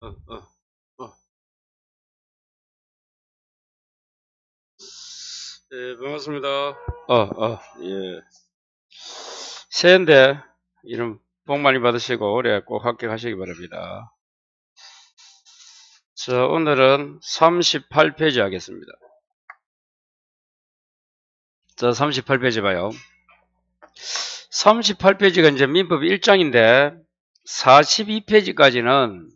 어, 어, 어. 예, 반갑습니다. 예. 새해인데, 이름 복 많이 받으시고, 올해 꼭 합격하시기 바랍니다. 자, 오늘은 38페이지 하겠습니다. 자, 38페이지 봐요. 38페이지가 이제 민법 1장인데, 42페이지까지는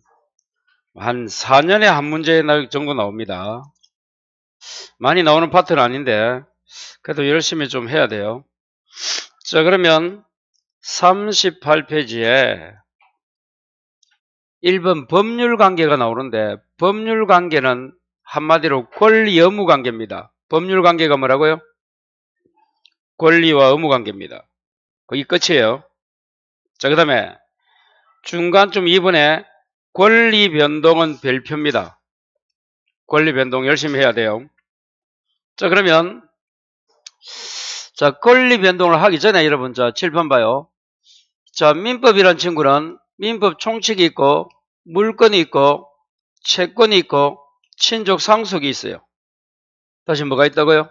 한 4년에 한 문제 정도 나옵니다. 많이 나오는 파트는 아닌데, 그래도 열심히 좀 해야 돼요. 자, 그러면 38페이지에 1번 법률관계가 나오는데, 법률관계는 한마디로 권리 의무 관계입니다. 법률관계가 뭐라고요? 권리와 의무 관계입니다. 거기 끝이에요. 자, 그 다음에 중간쯤 2번에 권리 변동은 별표입니다. 권리 변동 열심히 해야 돼요. 자, 그러면 자, 권리 변동을 하기 전에 여러분, 자, 칠판 봐요. 자, 민법이란 친구는 민법 총칙이 있고 물권이 있고 채권이 있고 친족 상속이 있어요. 다시 뭐가 있다고요?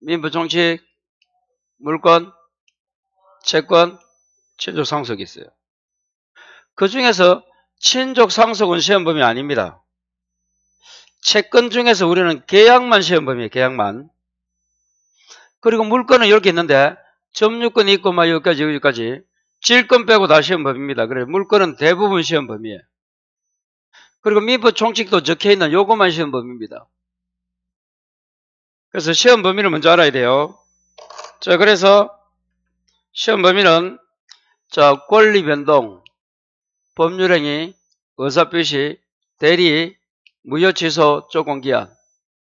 민법 총칙, 물권, 채권, 친족 상속이 있어요. 그 중에서 친족 상속은 시험 범위 아닙니다. 채권 중에서 우리는 계약만 시험 범위에요. 계약만. 그리고 물권은 이렇게 있는데 점유권이 있고 막 여기까지 질권 빼고 다 시험 범위입니다. 그래서 물권은 대부분 시험 범위에요. 그리고 민법 총칙도 적혀있는 요것만 시험 범위입니다. 그래서 시험 범위를 먼저 알아야 돼요. 자, 그래서 시험 범위는 자, 권리 변동, 법률행위, 의사표시, 대리, 무효취소, 조건기한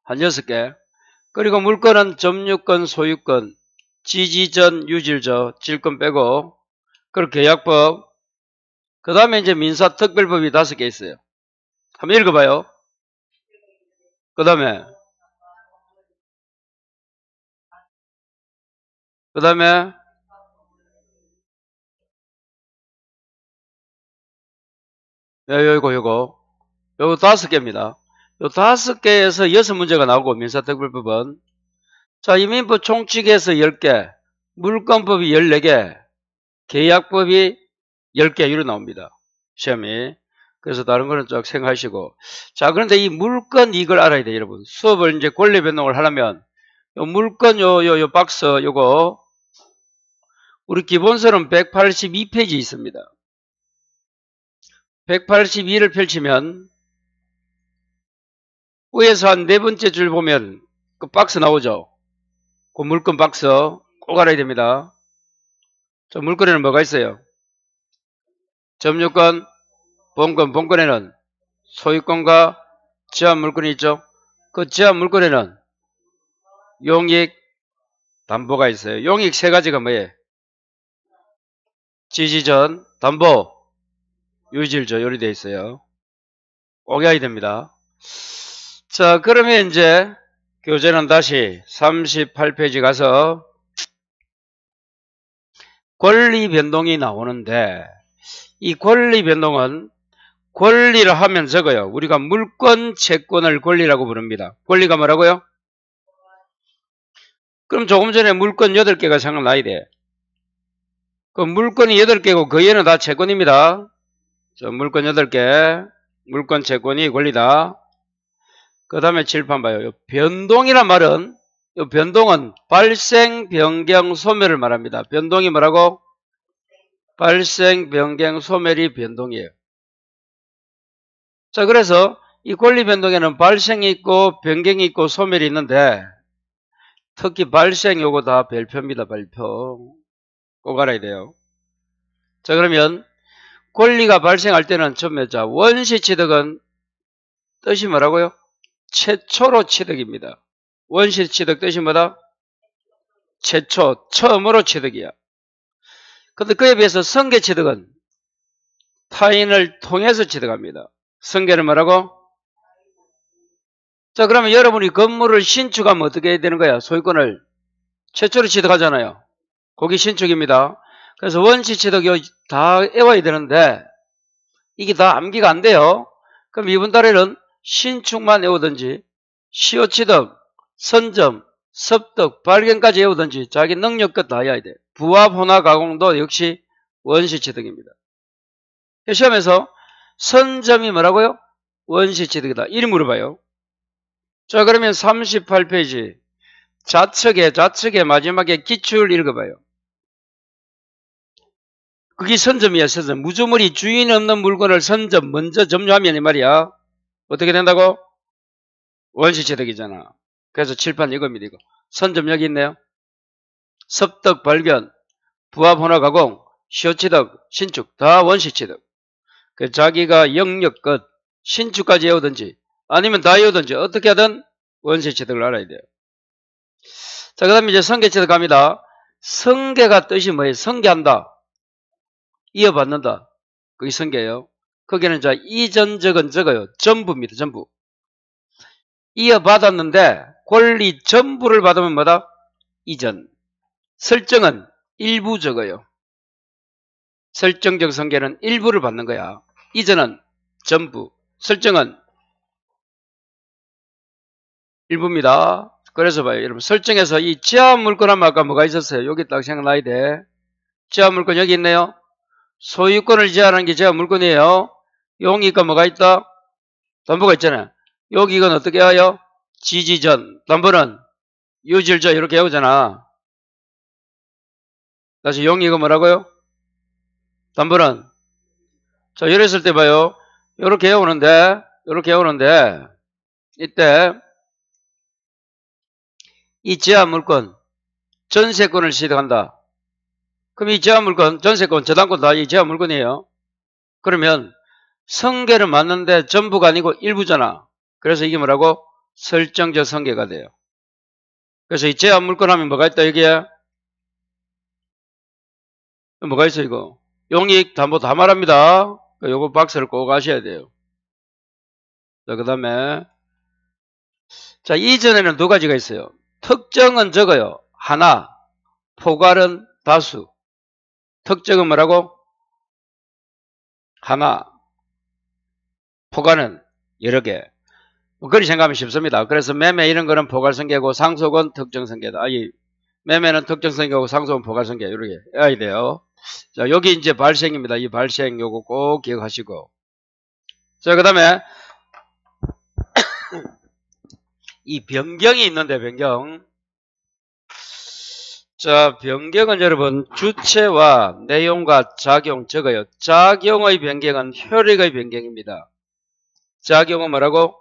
한 6개. 그리고 물권은 점유권, 소유권, 지지전, 유질저, 질권 빼고, 그리고 계약법, 그 다음에 이제 민사특별법이 5개 있어요. 한번 읽어봐요. 그 다음에 요거 5개입니다. 요 5개에서 6문제가 나오고 민사특별법은 자, 이 민법 총칙에서 10개, 물권법이 14개, 계약법이 10개 이로 나옵니다. 시험이. 그래서 다른 거는 쫙 생각하시고. 자, 그런데 이 물권 이걸 알아야 돼요, 여러분. 수업을 이제 권리 변동을 하려면 요 물권 요 박스 요거 우리 기본서는 182페이지 있습니다. 182를 펼치면 위에서 한 4번째 줄 보면 그 박스 나오죠. 그 물권 박스 꼭 알아야 됩니다. 저 물권에는 뭐가 있어요? 점유권, 본권에는 소유권과 제한 물권이 있죠. 그 제한 물권에는 용익, 담보가 있어요. 용익 3가지가 뭐예요? 지지전, 담보, 유질저 요리 되어 있어요. 꼭 해야 됩니다. 자, 그러면 이제 교재는 다시 38페이지 가서 권리 변동이 나오는데 이 권리 변동은 권리를 하면 적어요. 우리가 물권, 채권을 권리라고 부릅니다. 권리가 뭐라고요? 그럼 조금 전에 물권 8개가 생각나야 돼. 그 물권이 8개고 그 얘는 다 채권입니다. 자, 물권 8개, 물권 채권이 권리다. 그 다음에 칠판 봐요. 변동이란 말은 이 변동은 발생, 변경, 소멸을 말합니다. 변동이 뭐라고? 발생, 변경, 소멸이 변동이에요. 자, 그래서 이 권리 변동에는 발생이 있고 변경이 있고 소멸이 있는데 특히 발생 요거 다 별표입니다. 별표. 꼭 알아야 돼요. 자, 그러면 권리가 발생할 때는 처음에 자, 원시취득은 뜻이 뭐라고요? 최초로 취득입니다. 원시취득 뜻이 뭐다? 최초, 처음으로 취득이야. 근데 그에 비해서 성계취득은 타인을 통해서 취득합니다. 성계는 뭐라고? 자, 그러면 여러분이 건물을 신축하면 어떻게 해야 되는 거야? 소유권을 최초로 취득하잖아요. 거기 신축입니다. 그래서 원시취득 다 외워야 되는데 이게 다 암기가 안 돼요. 그럼 이번 달에는 신축만 외우든지 시효취득, 선점, 습득, 발견까지 외우든지 자기 능력껏 다 해야 돼. 부합, 혼합, 가공도 역시 원시취득입니다. 시험에서 선점이 뭐라고요? 원시취득이다. 이리 물어봐요. 자, 그러면 38페이지 좌측에 마지막에 기출 읽어봐요. 그게 선점이야, 선점. 무주물이 주인 없는 물건을 선점, 먼저 점유하면 이 말이야. 어떻게 된다고? 원시취득이잖아. 그래서 칠판 이겁니다, 이거. 선점 여기 있네요. 습득, 발견, 부합, 혼합, 가공, 시효취득, 신축, 다 원시취득. 그 자기가 영역껏 신축까지 외우든지 아니면 다 외우든지 어떻게 하든 원시취득을 알아야 돼요. 자, 그 다음에 이제 성계취득 갑니다. 성계가 뜻이 뭐예요? 성계한다. 이어받는다. 그게 성계예요. 거기는 자 이전적은 적어요. 전부입니다. 전부. 이어받았는데 권리 전부를 받으면 뭐다? 이전. 설정은 일부 적어요. 설정적 성계는 일부를 받는 거야. 이전은 전부. 설정은 일부입니다. 그래서 봐요. 여러분 설정에서 이 지하 물건 하면 아까 뭐가 있었어요? 여기 딱 생각나야 돼. 지하 물건 여기 있네요. 소유권을 제한하는 게 지하 물건이에요. 용의가 뭐가 있다? 담보가 있잖아요. 여기 이건 어떻게 해요? 지지전. 담보는 유질저 이렇게 해오잖아. 다시 용의가 뭐라고요? 담보는 자 이랬을 때 봐요. 이렇게 해오는데 이때 이 지하 물건 전세권을 취득한다. 그럼 이 지하 물건 전세권 저당권 다 이 지하 물건이에요. 그러면 성계는 맞는데 전부가 아니고 일부잖아. 그래서 이게 뭐라고? 설정적 성계가 돼요. 그래서 이 지하 물건 하면 뭐가 있다 여기에? 뭐가 있어 이거? 용익 담보 다 말합니다. 요거 박스를 꼭 아셔야 돼요. 자, 그 다음에 자 이전에는 두 가지가 있어요. 특정은 적어요. 하나, 포괄은 다수. 특정은 뭐라고? 하나, 포괄은 여러 개. 그리 생각하면 쉽습니다. 그래서 매매 이런 거는 포괄성계고 상속은 특정성계다. 매매는 특정성계고 상속은 포괄성계. 이렇게 해야 돼요. 자, 여기 이제 발생입니다. 이 발생 요거 꼭 기억하시고. 자, 그 다음에 이 변경이 있는데 변경. 자, 변경은 여러분 주체와 내용과 작용 적어요. 작용의 변경은 효력의 변경입니다. 작용은 뭐라고?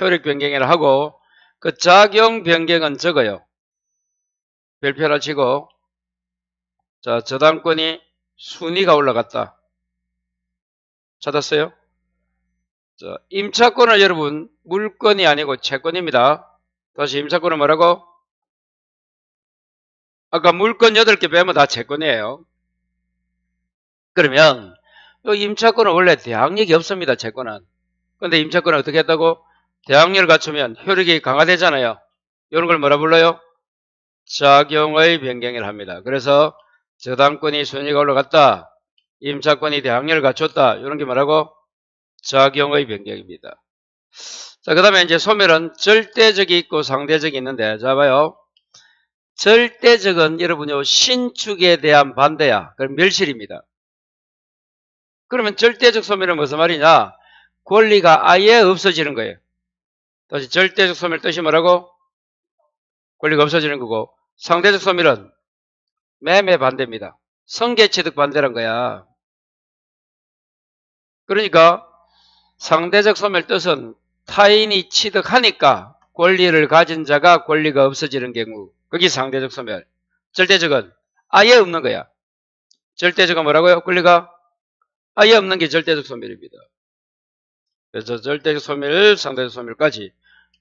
효력 변경이라 하고 그 작용 변경은 적어요. 별표를 치고 자 저당권이 순위가 올라갔다. 찾았어요? 자, 임차권은 여러분 물건이 아니고 채권입니다. 다시 임차권은 뭐라고? 아까 물건 8개 빼면 다 채권이에요. 그러면 이 임차권은 원래 대항력이 없습니다. 채권은. 근데 임차권은 어떻게 했다고? 대항력을 갖추면 효력이 강화되잖아요. 이런 걸 뭐라 불러요? 작용의 변경을 합니다. 그래서 저당권이 순위가 올라갔다. 임차권이 대항력을 갖췄다. 이런 게 뭐라고? 작용의 변경입니다. 자, 그 다음에 이제 소멸은 절대적이 있고 상대적이 있는데, 자, 봐요. 절대적은 여러분요, 신축에 대한 반대야. 그럼 멸실입니다. 그러면 절대적 소멸은 무슨 말이냐? 권리가 아예 없어지는 거예요. 다시 절대적 소멸 뜻이 뭐라고? 권리가 없어지는 거고, 상대적 소멸은 매매 반대입니다. 성계취득 반대란 거야. 그러니까 상대적 소멸 뜻은 타인이 취득하니까 권리를 가진 자가 권리가 없어지는 경우, 그게 상대적 소멸. 절대적은 아예 없는 거야. 절대적은 뭐라고요? 권리가 아예 없는 게 절대적 소멸입니다. 그래서 절대적 소멸, 상대적 소멸까지.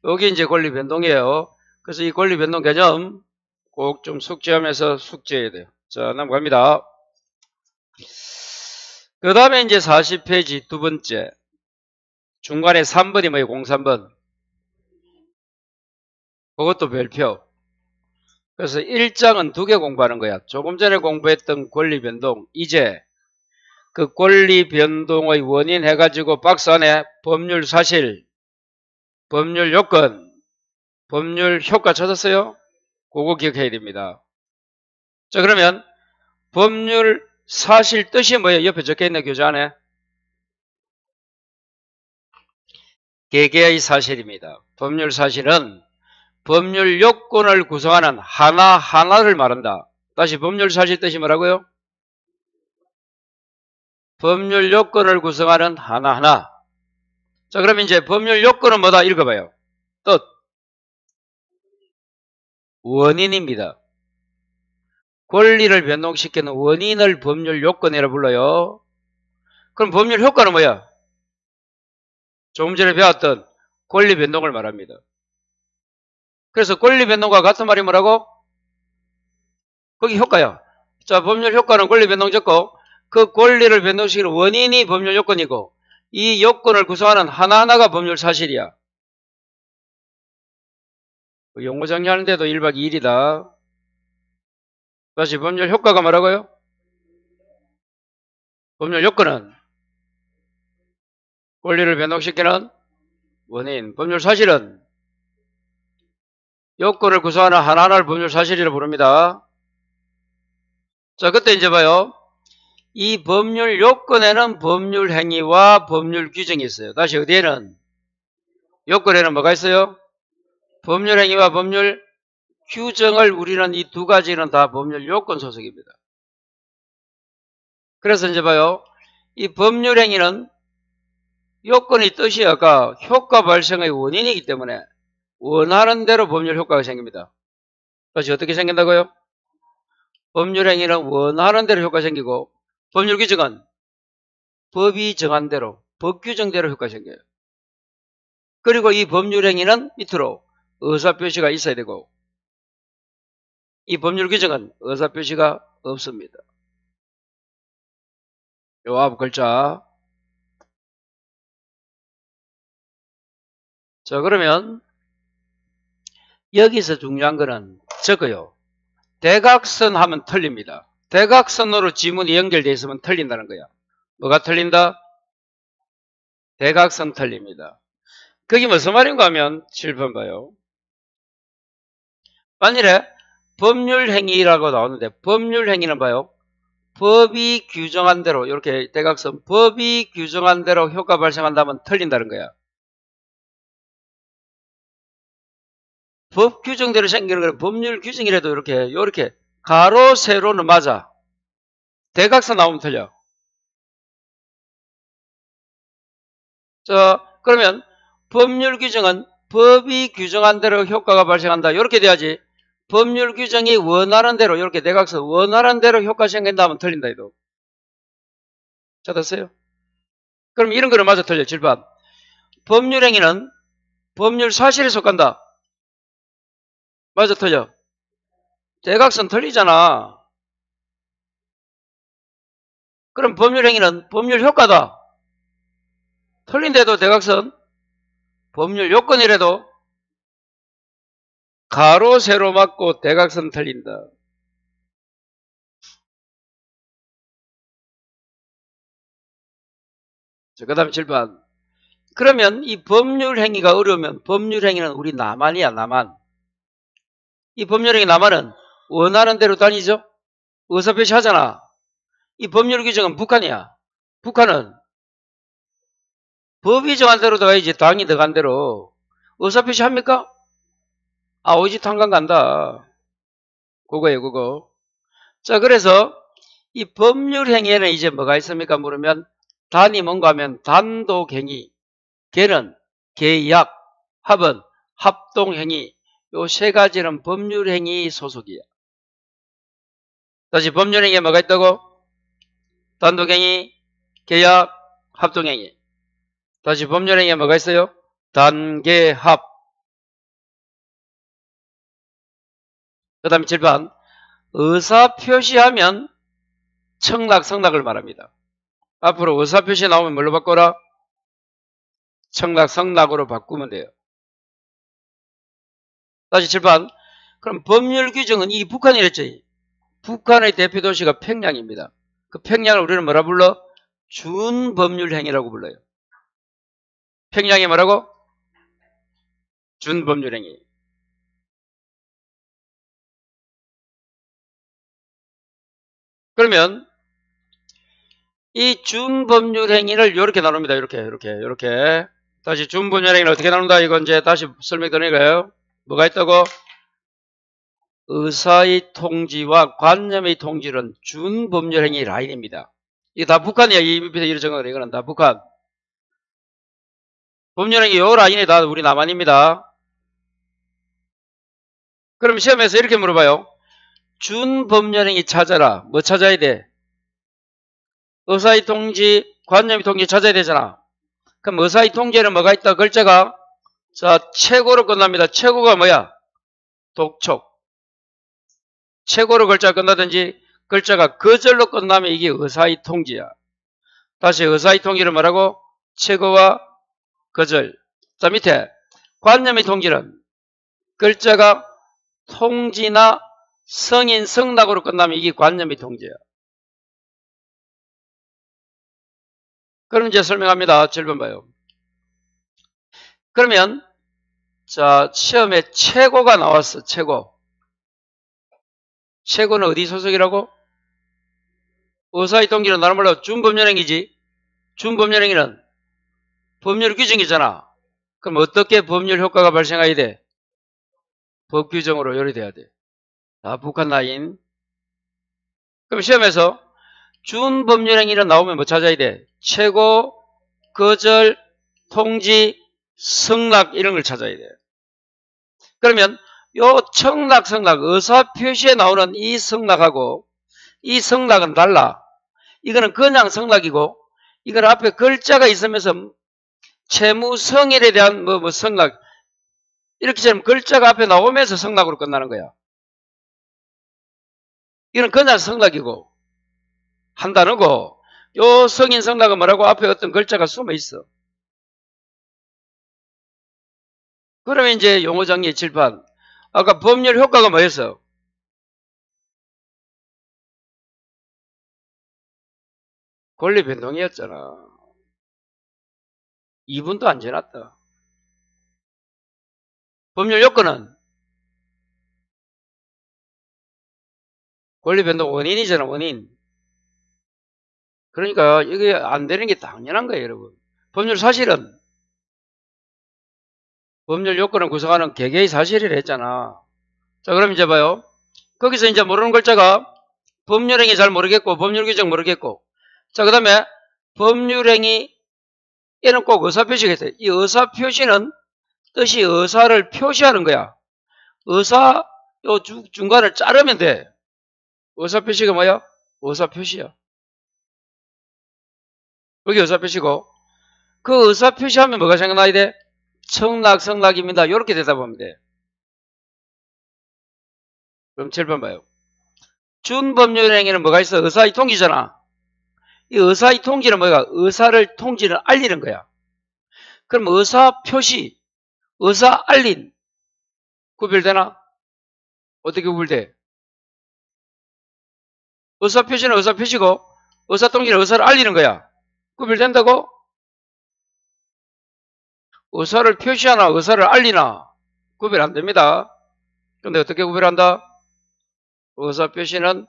여기 이제 권리 변동이에요. 그래서 이 권리 변동 개념 꼭 좀 숙지하면서 숙지해야 돼요. 자, 넘어갑니다. 그 다음에 이제 40페이지 두 번째. 중간에 3번이 뭐예요? 03번. 그것도 별표. 그래서 1장은 2개 공부하는 거야. 조금 전에 공부했던 권리 변동. 이제 그 권리 변동의 원인 해가지고 박스 안에 법률 사실, 법률 요건, 법률 효과 찾았어요? 그거 기억해야 됩니다. 자, 그러면 법률 사실 뜻이 뭐예요? 옆에 적혀있네, 교재 안에. 개개의 사실입니다. 법률 사실은 법률 요건을 구성하는 하나하나를 말한다. 다시 법률 사실 뜻이 뭐라고요? 법률 요건을 구성하는 하나하나. 자, 그럼 이제 법률 요건은 뭐다? 읽어봐요. 뜻. 원인입니다. 권리를 변동시키는 원인을 법률 요건이라 불러요. 그럼 법률 효과는 뭐야? 조금 전에 배웠던 권리 변동을 말합니다. 그래서 권리 변동과 같은 말이 뭐라고? 거기 효과야. 자, 법률 효과는 권리 변동 적고 그 권리를 변동시키는 원인이 법률 요건이고 이 요건을 구성하는 하나하나가 법률 사실이야. 용어 정리하는데도 1박 2일이다. 다시 법률 효과가 뭐라고요? 법률 요건은 권리를 변동시키는 원인. 법률 사실은 요건을 구성하는 하나하나를 법률 사실이라고 부릅니다. 자, 그때 이제 봐요. 이 법률 요건에는 법률 행위와 법률 규정이 있어요. 다시 어디에는? 요건에는 뭐가 있어요? 법률 행위와 법률 규정을 우리는 이 두 가지는 다 법률 요건 소속입니다. 그래서 이제 봐요. 이 법률 행위는 요건의 뜻이 아까 효과 발생의 원인이기 때문에 원하는 대로 법률 효과가 생깁니다. 다시 어떻게 생긴다고요? 법률 행위는 원하는 대로 효과가 생기고 법률 규정은 법이 정한 대로, 법 규정대로 효과가 생겨요. 그리고 이 법률 행위는 밑으로 의사표시가 있어야 되고 이 법률 규정은 의사표시가 없습니다. 요 앞 글자. 자, 그러면 여기서 중요한 거는 적어요. 대각선 하면 틀립니다. 대각선으로 지문이 연결되어 있으면 틀린다는 거야. 뭐가 틀린다? 대각선 틀립니다. 그게 무슨 말인가 하면 7번 봐요. 만일에 법률 행위라고 나오는데 법률 행위는 봐요. 법이 규정한 대로 이렇게 대각선 법이 규정한 대로 효과 발생한다면 틀린다는 거야. 법 규정대로 생기는 거는 법률 규정이라도 이렇게 가로 세로는 맞아. 대각선 나오면 틀려. 자, 그러면 법률 규정은 법이 규정한 대로 효과가 발생한다. 이렇게 돼야지. 법률 규정이 원하는 대로 이렇게 대각선 원하는 대로 효과 생긴다면 틀린다 해도. 자, 됐어요? 그럼 이런 거는 맞아 틀려. 7번. 법률 행위는 법률 사실에 속한다. 맞아 틀려. 대각선 틀리잖아. 그럼 법률 행위는 법률 효과다. 틀린데도 대각선 법률 요건이라도 가로 세로 맞고 대각선 틀린다. 자, 그 다음 7번. 그러면 이 법률 행위가 어려우면 법률 행위는 우리 남한이야, 남한. 이 법률 행위 남한은 원하는 대로 다니죠? 의사표시 하잖아. 이 법률 규정은 북한이야. 북한은 법이 정한 대로 들어가야지, 당이 들어간 대로. 의사표시 합니까? 아, 오지 탄광 간다. 그거예요, 그거. 자, 그래서 이 법률 행위에는 이제 뭐가 있습니까? 물으면 단이 뭔가 하면 단독행위, 개는 계약, 합은 합동행위. 요 세 가지는 법률행위 소속이야. 다시 법률행위에 뭐가 있다고? 단독행위, 계약, 합동행위. 다시 법률행위에 뭐가 있어요? 단계합. 그 다음에 7번. 의사표시하면 청락, 성락을 말합니다. 앞으로 의사표시 나오면 뭘로 바꿔라? 청락, 성락으로 바꾸면 돼요. 다시 7번. 그럼 법률 규정은 이 북한이랬지. 북한의 대표 도시가 평양입니다. 그 평양을 우리는 뭐라 불러? 준법률행위라고 불러요. 평양이 뭐라고? 준법률행위. 그러면 이 준법률행위를 이렇게 나눕니다. 이렇게. 다시 준법률행위를 어떻게 나눈다? 이건 이제 다시 설명드리니까요. 뭐가 있다고? 의사의 통지와 관념의 통지는 준법률행위 라인입니다. 이게 다 북한이야. 이 밑에 이런 정을 이거는 다 북한. 법률행위 요 라인이 다 우리 남한입니다. 그럼 시험에서 이렇게 물어봐요. 준법률행위 찾아라. 뭐 찾아야 돼? 의사의 통지, 관념의 통지 찾아야 되잖아. 그럼 의사의 통지에는 뭐가 있다? 글자가 자 최고로 끝납니다. 최고가 뭐야? 독촉. 최고로 글자가 끝나든지 글자가 거절로 끝나면 이게 의사의 통지야. 다시 의사의 통지는 뭐라고? 최고와 거절. 자 밑에 관념의 통지는 글자가 통지나 성인, 성낙으로 끝나면 이게 관념의 통지야. 그럼 이제 설명합니다. 7번 봐요. 그러면 자 시험에 최고가 나왔어. 최고. 최고는 어디 소속이라고? 의사의 통지는 나는 몰라 준법률행위지. 준법률행위는 법률 규정이잖아. 그럼 어떻게 법률 효과가 발생해야 돼? 법 규정으로 요리돼야 돼. 다 북한 라인. 그럼 시험에서 준법률행위는 나오면 뭐 찾아야 돼? 최고, 거절, 통지, 성낙 이런 걸 찾아야 돼. 그러면 요 청낙, 성낙, 의사표시에 나오는 이 성낙하고 이 성낙은 달라. 이거는 그냥 성낙이고 이건 앞에 글자가 있으면서 채무성일에 대한 뭐 성낙 이렇게처럼 글자가 앞에 나오면서 성낙으로 끝나는 거야. 이건 그냥 성낙이고 한 단어고 요 성인 성낙은 뭐라고? 앞에 어떤 글자가 숨어 있어. 그러면 이제 용어정리 칠판. 아까 법률 효과가 뭐였어? 권리 변동이었잖아. 2분도 안 지났다. 법률 요건은 권리 변동 원인이잖아, 원인. 그러니까 이게 안 되는 게 당연한 거예요, 여러분. 법률 사실은 법률 요건을 구성하는 개개의 사실이라 했잖아. 자, 그럼 이제 봐요. 거기서 이제 모르는 글자가 법률행위 잘 모르겠고 법률 규정 모르겠고 자, 그 다음에 법률행위 얘는 꼭 의사표시가 있어요. 이 의사표시는 뜻이 의사를 표시하는 거야. 의사 요 중간을 자르면 돼. 의사표시가 뭐야? 의사표시야. 여기 의사표시고 그 의사표시하면 뭐가 생각나야 돼? 청락, 성락입니다. 이렇게 대답하면 돼. 그럼 7번 봐요. 준법률행위는 뭐가 있어? 의사의 통지잖아. 이 의사의 통지는 뭐야? 의사를 통지는 알리는 거야. 그럼 의사표시, 의사 알린 구별되나? 어떻게 구별돼? 의사표시는 의사표시고 의사통지는 의사를 알리는 거야. 구별된다고? 의사를 표시하나 의사를 알리나 구별 안됩니다. 근데 어떻게 구별한다? 의사표시는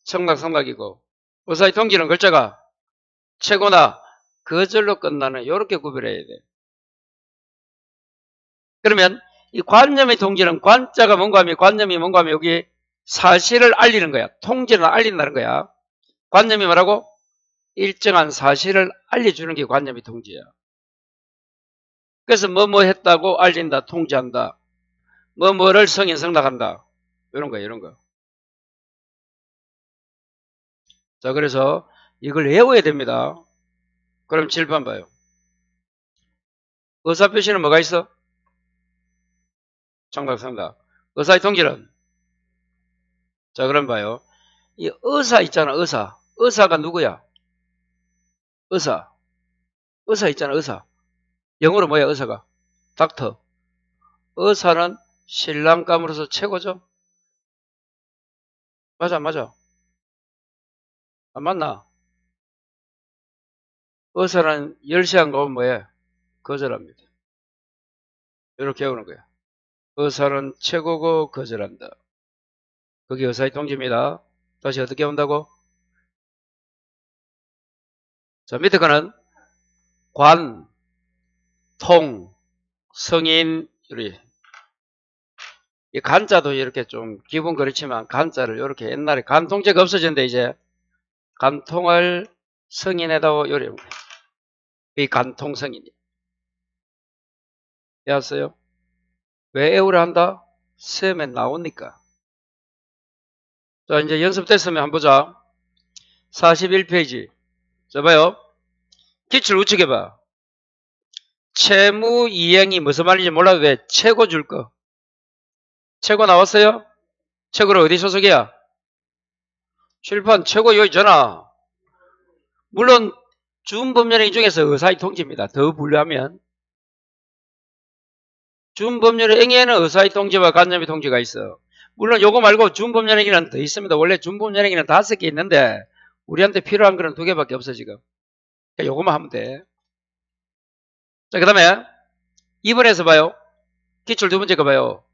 청락, 성락이고 의사의 통지는 글자가 최고나 거절로 끝나는 이렇게 구별해야 돼. 그러면 이 관념의 통지는 관자가 뭔가 하면 관념이 뭔가 하면 여기 사실을 알리는 거야. 통지는 알린다는 거야. 관념이 뭐라고? 일정한 사실을 알려주는 게 관념의 통지야. 그래서 뭐뭐 했다고 알린다, 통지한다. 뭐뭐를 성인 성락한다. 이런 거, 이런 거. 자, 그래서 이걸 외워야 됩니다. 그럼 7번 봐요. 의사표시는 뭐가 있어? 청락, 성락. 의사의 통지는? 자, 그럼 봐요. 이 의사 있잖아, 의사. 의사가 누구야? 의사. 의사 있잖아, 의사. 영어로 뭐야, 의사가? 닥터. 의사는 신랑감으로서 최고죠? 맞아, 맞아. 안 맞나? 의사는 10시간 가면 뭐해? 거절합니다. 이렇게 외우는 거야. 의사는 최고고 거절한다. 그게 의사의 통지입니다. 다시 어떻게 온다고? 자, 밑에 거는 관, 통, 성인, 이 간자도 이렇게 좀 기본 그렇지만 간자를 이렇게 옛날에 간통제가 없어졌는데 이제 간통을 성인에다가 요리 이 간통 성인이 알았어요? 왜 애우를 한다? 시험에 나오니까. 자, 이제 연습됐으면 한번 보자. 41페이지. 자, 봐요. 기출 우측해봐. 채무 이행이 무슨 말인지 몰라도 돼. 최고 줄 거. 최고 나왔어요? 최고는 어디 소속이야? 출판 최고 여기 있잖아. 물론 준법률행 중에서 의사의 통지입니다. 더 분류하면 준법률행위에는 의사의 통지와 간접의 통지가 있어. 물론 요거 말고 준법률행위는 더 있습니다. 원래 준법률행위는 5개 있는데 우리한테 필요한 거는 2개밖에 없어 지금. 그러니까 요거만 하면 돼. 자, 그 다음에 2번에서 봐요. 기출 2번째 거 봐요.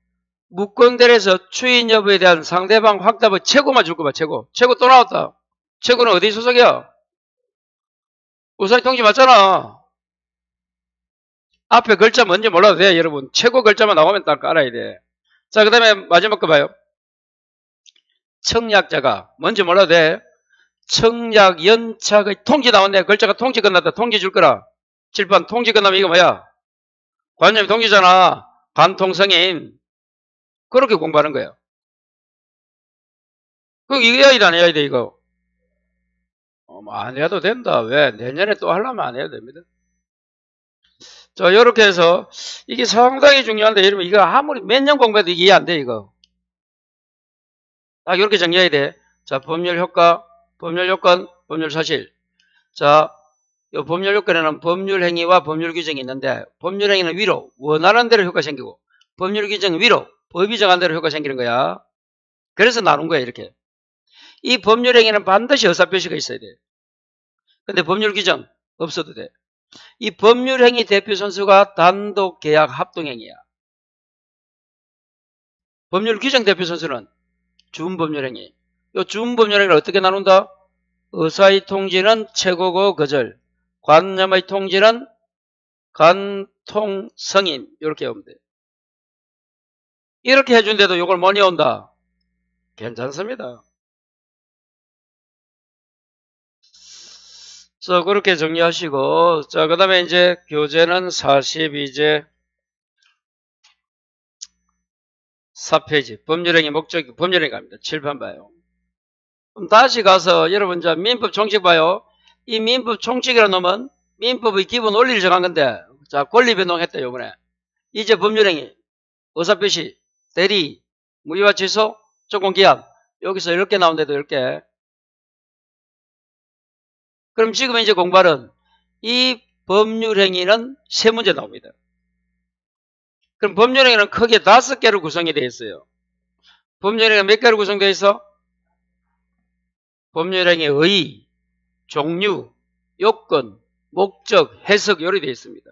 무권대에서 추인 여부에 대한 상대방 확답의 최고만 줄 거 봐. 최고 또 나왔다. 최고는 어디 소속이야? 의사의 통지 맞잖아. 앞에 글자 뭔지 몰라도 돼 여러분. 최고 글자만 나오면 딱 알아야 돼. 자, 그 다음에 마지막 거 봐요. 청약자가 뭔지 몰라도 돼. 청약 연착의 통지 나왔네. 글자가 통지 끝났다. 통지 줄 거라. 칠판 통지 끝나면 이거 뭐야? 관념이 통지잖아. 관통성인. 그렇게 공부하는 거예요. 그럼 이거 해야 돼, 안 해야 돼, 이거? 안 해도 된다. 왜? 내년에 또 하려면 안 해도 됩니다. 자, 요렇게 해서, 이게 상당히 중요한데, 여러분, 이거 아무리 몇 년 공부해도 이해 안 돼, 이거. 딱 요렇게 정리해야 돼. 자, 법률 효과, 법률 요건, 법률 사실. 자, 요 법률 요건에는 법률 행위와 법률 규정이 있는데, 법률 행위는 위로, 원하는 대로 효과 생기고, 법률 규정은 위로, 법이 정한 대로 효과 생기는 거야. 그래서 나눈 거야, 이렇게. 이 법률 행위는 반드시 의사표시가 있어야 돼. 근데 법률 규정 없어도 돼. 이 법률 행위 대표 선수가 단독 계약 합동 행위야. 법률 규정 대표 선수는 준법률 행위. 이 준법률 행위를 어떻게 나눈다? 의사의 통지는 최고고 거절, 관념의 통지는 간통 성인. 이렇게 하면 돼. 이렇게 해준데도 이걸 못 외운다? 괜찮습니다. 자, 그렇게 정리하시고, 자, 그 다음에 이제 교재는 42제 4페이지. 법률행위 목적, 법률행위 갑니다. 칠판 봐요. 그럼 다시 가서 여러분, 자, 민법 총칙 봐요. 이 민법 총칙이라는 놈은 민법의 기본 원리를 정한 건데, 자, 권리 변동했다, 요번에. 이제 법률행위, 의사표시, 대리, 무효와 취소, 조건기한. 여기서 10개 나온데도 10개. 그럼 지금 이제 공부하는 이 법률행위는 3문제 나옵니다. 그럼 법률행위는 크게 5개로 구성이 되어 있어요. 법률행위가 몇 개로 구성되어 있어? 법률행위의 종류, 요건, 목적, 해석 요리 되어 있습니다.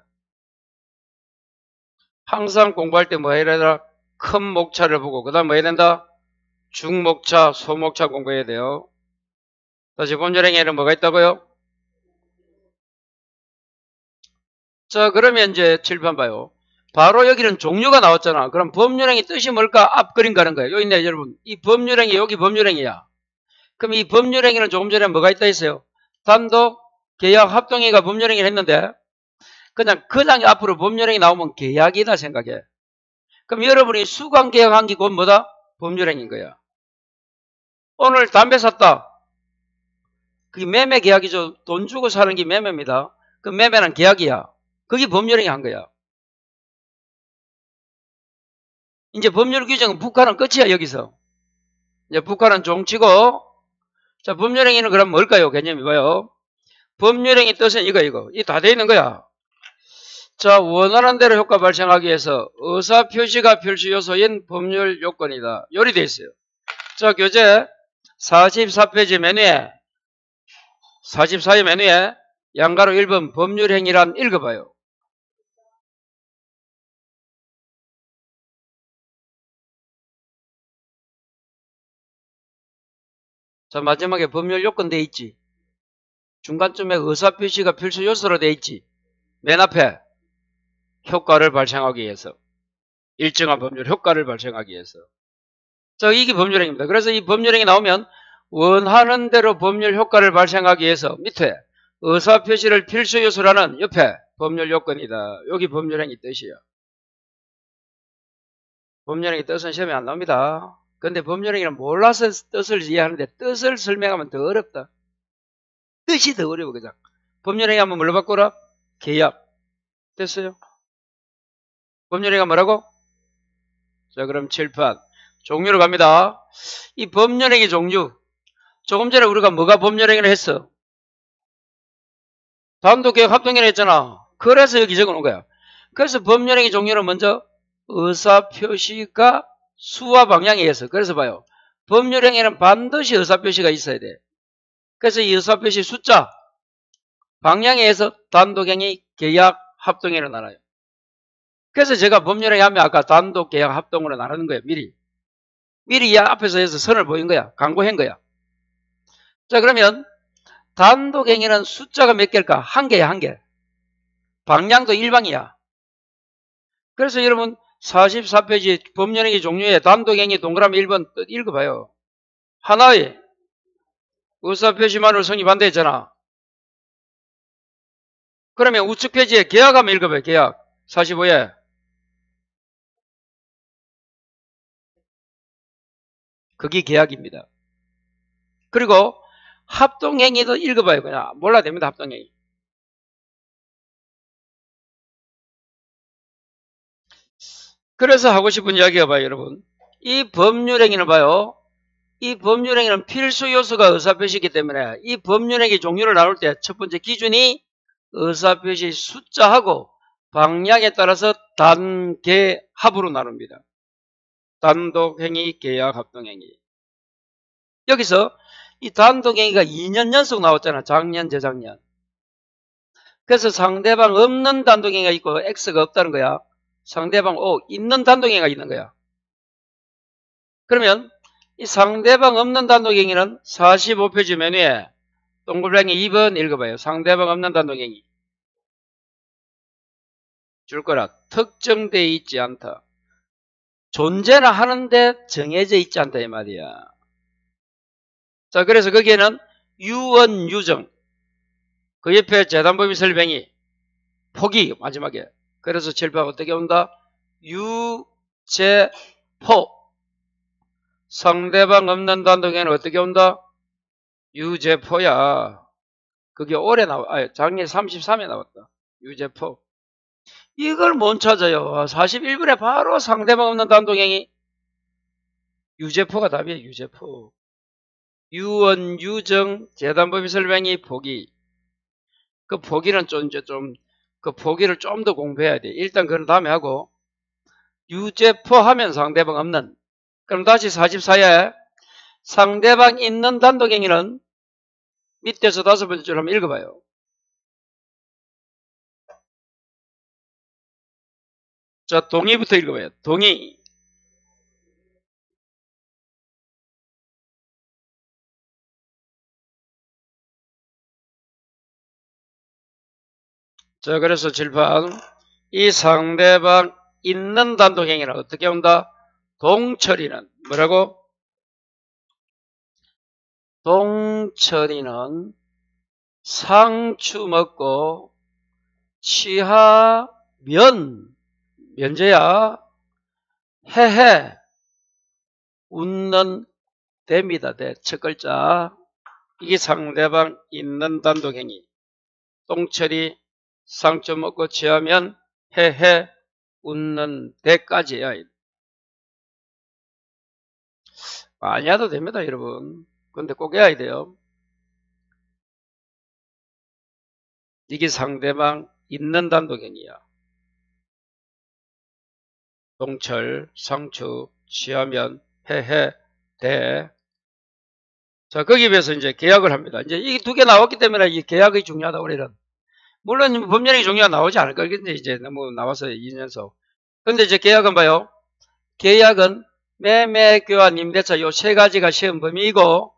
항상 공부할 때 뭐 해야 되나? 큰 목차를 보고 그 다음 뭐 해야 된다? 중목차, 소목차 공부해야 돼요. 다시 법률행위에는 뭐가 있다고요? 자, 그러면 이제 칠판 봐요. 바로 여기는 종류가 나왔잖아. 그럼 법률행위 뜻이 뭘까? 앞그림 가는 거예요. 여기 있네, 여러분. 이 법률행위, 여기 법률행위야. 그럼 이 법률행위는 조금 전에 뭐가 있다 했어요? 단독, 계약, 합동행위가 법률행위를 했는데 그냥 앞으로 법률행위 나오면 계약이다 생각해. 그럼 여러분이 수강계약한 게 곧 뭐다? 법률행위인 거야. 오늘 담배 샀다. 그게 매매 계약이죠. 돈 주고 사는 게 매매입니다. 그 매매는 계약이야. 그게 법률행위 한 거야. 이제 법률 규정은 북한은 끝이야, 여기서. 이제 북한은 종치고, 자, 법률행위는 그럼 뭘까요? 개념이 뭐요? 법률행위 뜻은 이거. 이 다 돼 있는 거야. 자, 원하는 대로 효과 발생하기 위해서 의사표시가 필수 요소인 법률 요건이다. 요리 돼 있어요. 자, 교재 44페이지 맨 위에, 44의 맨 위에 양가로 1번 법률행위란 읽어봐요. 자, 마지막에 법률 요건 돼 있지. 중간쯤에 의사표시가 필수 요소로 돼 있지. 맨 앞에 효과를 발생하기 위해서. 일정한 법률 효과를 발생하기 위해서. 자, 이게 법률행위입니다. 그래서 이 법률행위 나오면 원하는 대로 법률 효과를 발생하기 위해서 밑에 의사표시를 필수 요소라는 옆에 법률 요건이다. 여기 법률행위 뜻이에요. 법률행위 뜻은 시험에 안 나옵니다. 근데 법률행위는 몰라서 뜻을 이해하는데 뜻을 설명하면 더 어렵다. 뜻이 더 어려워. 그냥 법률행위 한번 뭘로 바꾸라? 계약. 됐어요? 법률행위가 뭐라고? 자, 그럼 칠판 종류로 갑니다. 이 법률행위 종류. 조금 전에 우리가 뭐가 법률행위를 했어? 단독계약 합동행위를 했잖아. 그래서 여기 적어놓은 거야. 그래서 법률행위 종류는 먼저 의사표시가 수와 방향에 의해서. 그래서 봐요. 법률행위는 반드시 의사표시가 있어야 돼. 그래서 이 의사표시 숫자, 방향에 의해서 단독행위, 계약, 합동행위로 나눠요. 그래서 제가 법률행위 하면 아까 단독, 계약, 합동으로 나누는 거예요. 미리 이 앞에서 해서 선을 보인 거야. 강구한 거야. 자, 그러면 단독행위는 숫자가 몇 개일까? 한 개야, 한 개. 방향도 일방이야. 그래서 여러분 44페이지 법률행위 종류에 단독행위 동그라미 1번 읽어봐요. 하나의 의사표시만으로 성립한다 했잖아. 그러면 우측 페이지에 계약하면 읽어봐요. 계약 45에 그게 계약입니다. 그리고 합동행위도 읽어봐요. 그냥 몰라야 됩니다. 합동행위. 그래서 하고 싶은 이야기가 봐요. 여러분. 이 법률행위는 봐요. 이 법률행위는 필수 요소가 의사표시이기 때문에 이 법률행위 종류를 나눌 때 첫 번째 기준이 의사표시 숫자하고 방향에 따라서 단계 합으로 나눕니다. 단독행위, 계약, 합동행위. 여기서 이 단독행위가 2년 연속 나왔잖아. 작년, 재작년. 그래서 상대방 없는 단독행위가 있고 X가 없다는 거야. 상대방 O 있는 단독행위가 있는 거야. 그러면 이 상대방 없는 단독행위는 45페이지 맨 위에 동글뱅이 2번 읽어봐요. 상대방 없는 단독행위. 줄 거라. 특정되어 있지 않다. 존재는 하는데 정해져 있지 않다 이 말이야. 자, 그래서 거기에는 유언, 유정. 그 옆에 재단법인 설명이 포기 마지막에. 그래서 칠판 어떻게 온다? 유제포. 상대방 없는 단독행위는 어떻게 온다? 유제포야. 그게 올해 작년 33에 나왔다. 유제포. 이걸 못 찾아요. 41분에 바로 상대방 없는 단독행위. 유제포가 답이에요. 유제포. 유언, 유정, 재단법인 설명이 포기. 그 포기는 그 포기를 좀 더 공부해야 돼. 일단 그런 다음에 하고, 유제포 하면 상대방 없는. 그럼 다시 44에 상대방 있는 단독행위는 밑에서 5번째 줄 한번 읽어봐요. 자, 동의부터 읽어봐요. 동의. 자, 그래서 칠판. 이 상대방 있는 단독행위는 어떻게 온다? 동철이는 뭐라고? 동철이는 상추 먹고 취하면 면제야 해해 웃는 됩니다. 첫 글자. 이게 상대방 있는 단독행위. 동철이 상추 먹고 취하면 해해 웃는 대까지야. 많이 해도 됩니다, 여러분. 근데 꼭 해야 돼요. 이게 상대방 있는 단독행위야. 동철, 상추, 취하면, 해해, 대. 자, 거기에 비해서 이제 계약을 합니다. 이제 이 두 개 나왔기 때문에 이 계약이 중요하다, 우리는. 물론 법령의 종류가 나오지 않을 거겠는데 이제 너무 나와서 2년속. 근데 이제 계약은 봐요. 계약은 매매, 교환, 임대차 요 세 가지가 시험 범위이고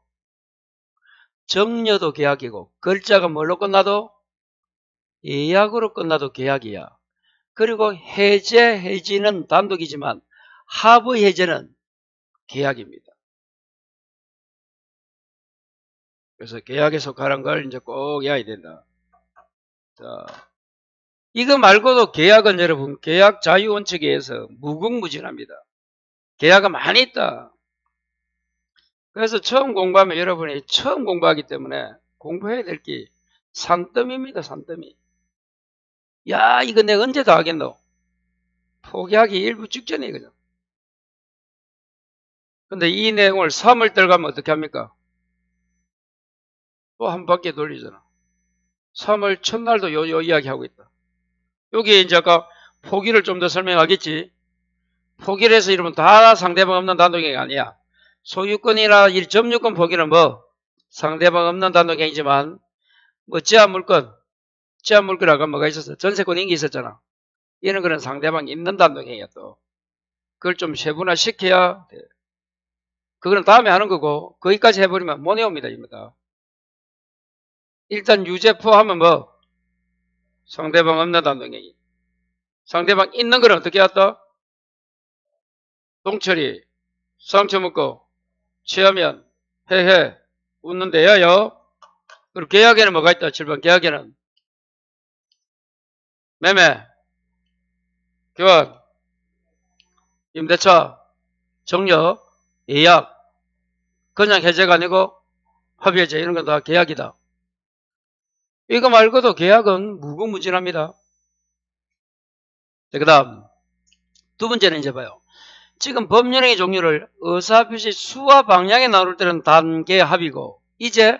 정려도 계약이고 글자가 뭘로 끝나도 예약으로 끝나도 계약이야. 그리고 해지는 단독이지만 합의 해제는 계약입니다. 그래서 계약에 속하는 걸 이제 꼭 해야 된다. 자, 이거 말고도 계약은 여러분 계약 자유원칙에 의해서 무궁무진합니다. 계약이 많이 있다. 그래서 처음 공부하면 여러분이 처음 공부하기 때문에 공부해야 될 게 산더미입니다. 산더미. 야 이거 내가 언제 다 하겠노? 포기하기 일부 직전이거든. 근데 이 내용을 3월 들어가면 어떻게 합니까? 또 한 바퀴 돌리잖아. 3월 첫날도 요 이야기 하고 있다. 여기에 이제 아까 포기를 좀 더 설명하겠지. 포기를 해서 이러면 다 상대방 없는 단독행위가 아니야. 소유권이나 점유권 포기는 뭐 상대방 없는 단독행위지만 뭐 제한물건 뭐가 있었어? 전세권 인기 있었잖아. 이런 거는 상대방 있는 단독행위야 또. 그걸 좀 세분화 시켜야 돼. 그거는 다음에 하는 거고 거기까지 해버리면 못 외웁니다. 입니다. 일단 유죄포 하면 뭐 상대방 없는 단독행위. 상대방 있는 거는 어떻게 했다? 동철이 상처 먹고 취하면 해해 웃는데요. 그리고 계약에는 뭐가 있다? 7번 계약에는 매매, 교환, 임대차, 정려, 예약, 그냥 해제가 아니고 합의해제 이런 건 다 계약이다. 이거 말고도 계약은 무궁무진합니다. 그 다음 두 번째는 이제 봐요. 지금 법령의 종류를 의사표시 수와 방향에 나눌 때는 단계 합의고 이제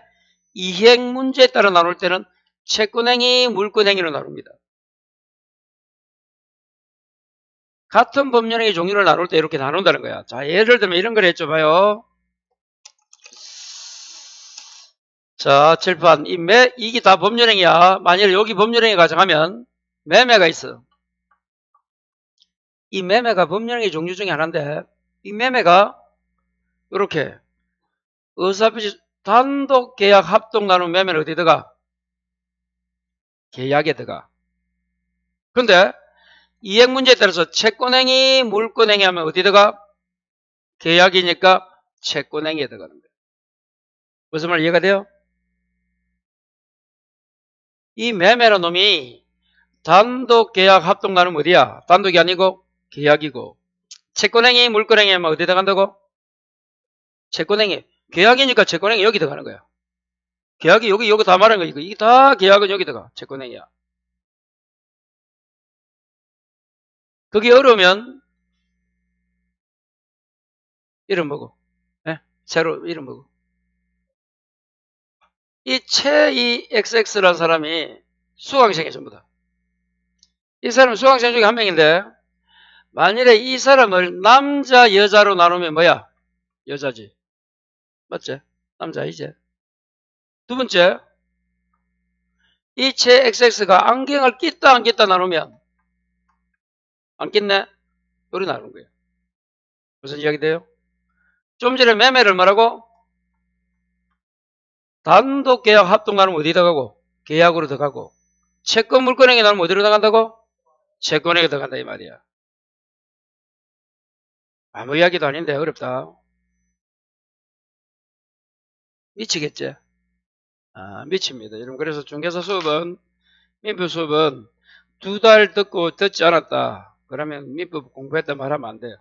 이행 문제에 따라 나눌 때는 채권행위, 물권행위로 나눕니다. 같은 법령의 종류를 나눌 때 이렇게 나눈다는 거야. 자, 예를 들면 이런 걸 했죠. 봐요. 자, 칠판. 이게 다 법령행위야. 만일 여기 법령행위 가정하면 매매가 있어. 이 매매가 법령행위 종류 중에 하나인데 이 매매가 이렇게 의사표시 단독 계약 합동 나눈 매매는 어디 들어가? 계약에 들어가. 근데 이행 문제에 따라서 채권행위, 물권행위 하면 어디 들어가? 계약이니까 채권행위에 들어가는 거예요. 무슨 말 이해가 돼요? 이 매매라는 놈이 단독 계약 합동 나누면 어디야? 단독이 아니고 계약이고 채권행위, 물권행위 하면 어디 들어간다고? 채권행위. 계약이니까 채권행위 여기 들어가는 거야. 계약이 여기 다 말하는 거야. 이게 다 계약은 여기 들어가. 채권행위야. 그게 어려우면 이름 뭐고? 네? 새로 이름 뭐고? 이 최이 XX라는 사람이 수강생이야 전부 다. 이 사람은 수강생 중에 한 명인데 만일에 이 사람을 남자 여자로 나누면 뭐야? 여자지. 맞지? 남자이지. 두 번째 이 최 XX가 안경을 낀다 안 낀다 나누면 안 낀네? 요리 나누는 거예요. 무슨 이야기 돼요? 좀 전에 매매를 뭐라고? 단독 계약 합동 나누면 어디 들어가고? 계약으로 들어가고 채권 물권행위 나누면 어디로 들어간다고? 채권행위 들어간다 이 말이야. 아무 이야기도 아닌데 어렵다. 미치겠지? 미칩니다. 여러분 그래서 중개사 수업은 민법 수업은 2달 듣고 듣지 않았다. 그러면 민법 공부했다 말하면 안 돼요.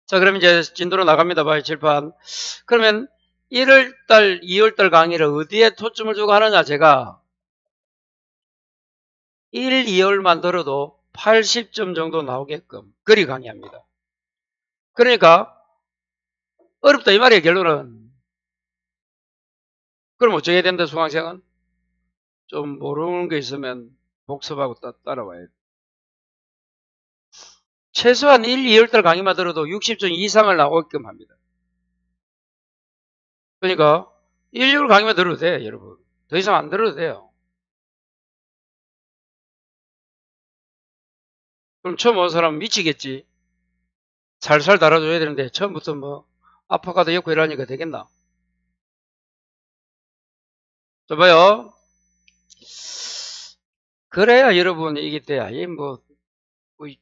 자, 그럼 이제 진도로 나갑니다. 봐요, 칠판. 그러면 1월달, 2월달 강의를 어디에 초점을 두고 하느냐, 제가 1, 2월만 들어도 80점 정도 나오게끔 그리 강의합니다. 그러니까 어렵다 이 말이에요, 결론은. 그럼 어떻게 해야 된다, 수강생은? 좀 모르는 게 있으면 복습하고 따라와야 돼. 최소한 1, 2월달 강의만 들어도 60점 이상을 나오게끔 합니다. 그러니까 1, 2월 강의만 들어도 돼, 여러분. 더 이상 안 들어도 돼요. 그럼 처음 온 사람은 미치겠지. 살살 달아줘야 되는데 처음부터 뭐 아파가도 엮고 이러니까 되겠나? 저 봐요. 그래야 여러분 이게 돼야 뭐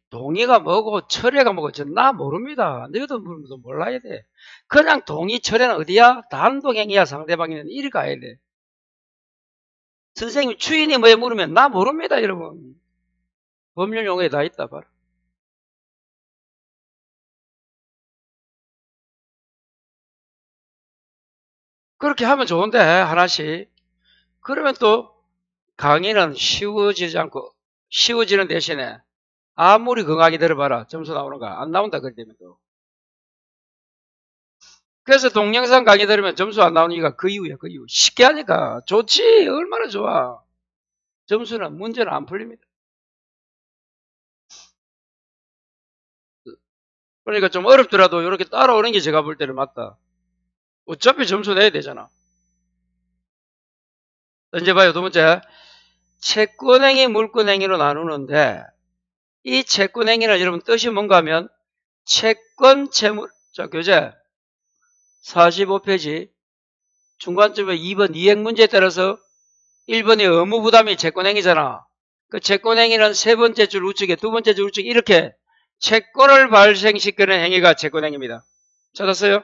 동의가 뭐고 철회가 뭐고 나 모릅니다. 너희도 몰라야 돼. 그냥 동의 철회는 어디야? 단독행위야. 상대방이는 이리 가야 돼. 선생님 추인이 뭐에 물으면 나 모릅니다 여러분. 법률 용어에 다 있다 봐라. 그렇게 하면 좋은데 하나씩. 그러면 또 강의는 쉬워지는 대신에 아무리 강하게 들어봐라 점수 나오는 거 안 나온다 그러면 또. 그래서 동영상 강의 들으면 점수 안 나오는 이유가 그 이유야. 그 이유. 쉽게 하니까 좋지. 얼마나 좋아. 점수는 문제는 안 풀립니다. 그러니까 좀 어렵더라도 이렇게 따라오는 게 제가 볼 때는 맞다. 어차피 점수 내야 되잖아. 이제 봐요. 두 번째. 채권행위, 물권행위로 나누는데 이 채권행위는 여러분 뜻이 뭔가 하면 채권, 채물. 자, 교재 45페이지 중간쯤에 2번 이행 문제에 따라서 1번이 의무부담이 채권행위잖아. 그 채권행위는 세 번째 줄 우측에 두 번째 줄 우측에 이렇게 채권을 발생시키는 행위가 채권행위입니다. 찾았어요?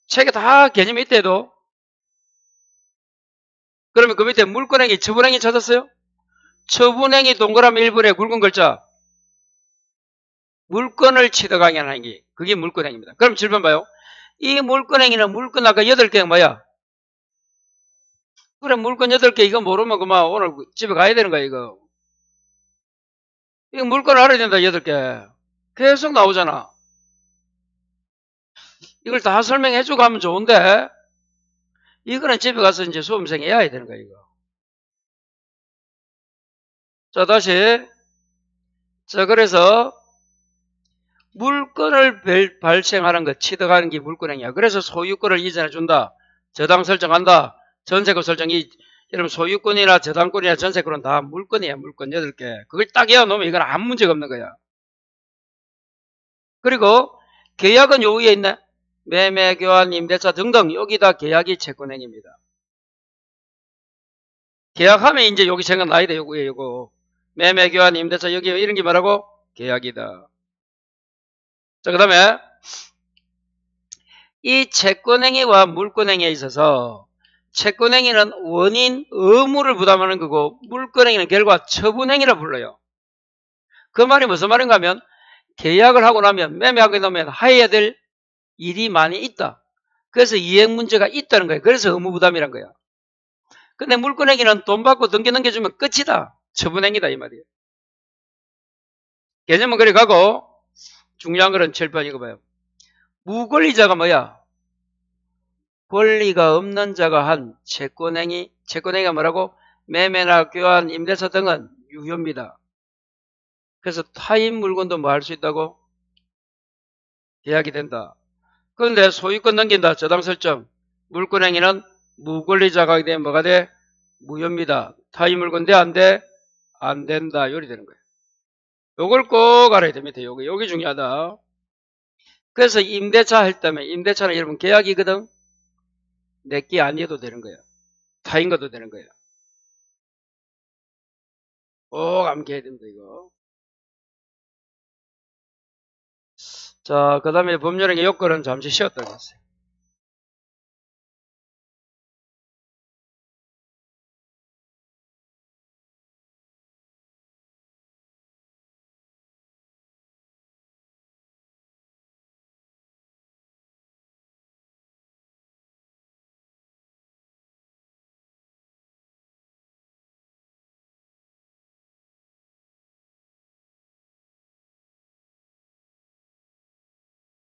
책에 다 개념이 있대도. 그러면 그 밑에 물권행위, 처분행위 찾았어요? 처분행위 동그라미 1번에 굵은 글자. 물건을 취득하게 하는 행위. 그게 물권행위입니다. 그럼 7번 봐요. 이 물권행위는 물건 아까 8개가 뭐야? 그래 물건 8개 이거 모르면 그만 오늘 집에 가야 되는 거야 이거. 이거 물건 알아야 된다 8개. 계속 나오잖아. 이걸 다 설명해주고 하면 좋은데 이거는 집에 가서 이제 수험생 해야 되는 거야 이거. 자 다시. 자 그래서 물건을 발생하는 것, 취득하는 게 물권행위야. 그래서 소유권을 이전해 준다. 저당 설정한다. 전세권 설정이 여러분 소유권이나 저당권이나 전세권은 다 물건이야. 물건 8개. 그걸 딱 외워놓으면 이건 아무 문제가 없는 거야. 그리고 계약은 요 위에 있네. 매매, 교환, 임대차 등등 여기다 계약이 채권행위입니다. 계약하면 이제 여기 생각나야 돼. 요거에 요거. 매매, 교환, 임대차 여기 이런 게 뭐라고? 계약이다. 자, 그 다음에 이 채권행위와 물권행위에 있어서 채권행위는 원인, 의무를 부담하는 거고 물권행위는 결과 처분행위라 불러요. 그 말이 무슨 말인가 하면 계약을 하고 나면 매매하게 되면 해야 될 일이 많이 있다. 그래서 이행 문제가 있다는 거예요. 그래서 의무 부담이란 거야. 근데 물권행위는 돈 받고 등기 넘겨주면 끝이다. 처분행위다 이 말이에요. 개념은 그래 가고 중요한 거는 7번 이거 봐요. 무권리자가 뭐야? 권리가 없는 자가 한 채권행위, 채권행위가 뭐라고? 매매나 교환, 임대차 등은 유효입니다. 그래서 타인 물건도 뭐 할 수 있다고? 계약이 된다. 그런데 소유권 넘긴다. 저당 설정. 물권행위는 무권리자가 하게 되면 뭐가 돼? 무효입니다. 타인 물건 돼? 안 돼? 안 된다. 요리 되는 거예요. 요걸 꼭 알아야 됩니다. 요게 중요하다. 그래서 임대차 할 때면 임대차는 여러분 계약이거든. 내게 아니어도 되는 거예요. 타인 것도 되는 거예요. 꼭 암기해야 됩니다. 이거. 자, 그 다음에 법률행위 요건은 잠시 쉬었다 그랬어요.